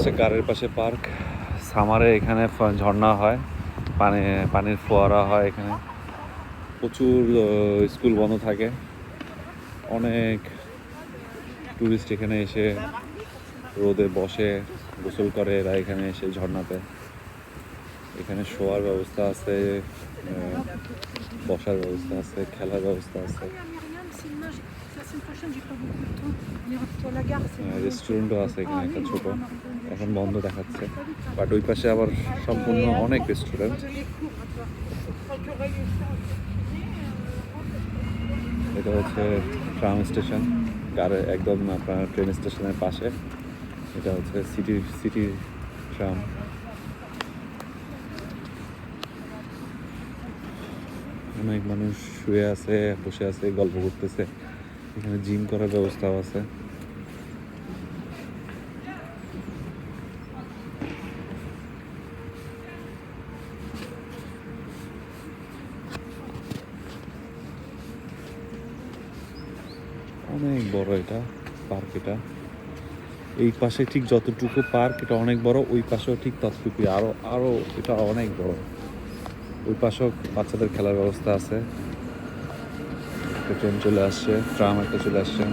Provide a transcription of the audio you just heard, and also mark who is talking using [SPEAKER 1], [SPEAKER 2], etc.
[SPEAKER 1] হচ্ছে গাড়ির পাশে পার্ক। সামারে এখানে ঝর্ণা হয়, পানির ফোয়ারা হয় এখানে। প্রচুর স্কুল বন্ধ থাকে, অনেক টুরিস্ট এখানে এসে রোদে বসে গোসল করে এরা এখানে এসে ঝর্ণাতে। এখানে শোয়ার ব্যবস্থা আছে, বসার ব্যবস্থা আছে, খেলার ব্যবস্থা আছে, রেস্টুরেন্টও আছে এখানে একটা ছোট, এখন বন্ধ দেখাচ্ছে। বাট ওই পাশে আবার সম্পূর্ণ অনেক রেস্টুরেন্ট। এটা হচ্ছে ট্রাম স্টেশন, একদম আপনার ট্রেন স্টেশনের পাশে। এটা হচ্ছে সিটি ট্রাম। অনেক মানুষ শুয়ে আছে, বসে আছে, গল্প করতেছে। এখানে জিম করার ব্যবস্থাও আছে। অনেক বড় এটা পার্ক। এটা এই পাশে ঠিক যতটুকু পার্ক, এটা অনেক বড়। ওই পাশেও ঠিক ততটুকুই, আরো এটা অনেক বড়। ওই পাশেও বাচ্চাদের খেলার ব্যবস্থা আছে। একটা ট্রেন চলে আসছে, ট্রাম একটা চলে আসছে।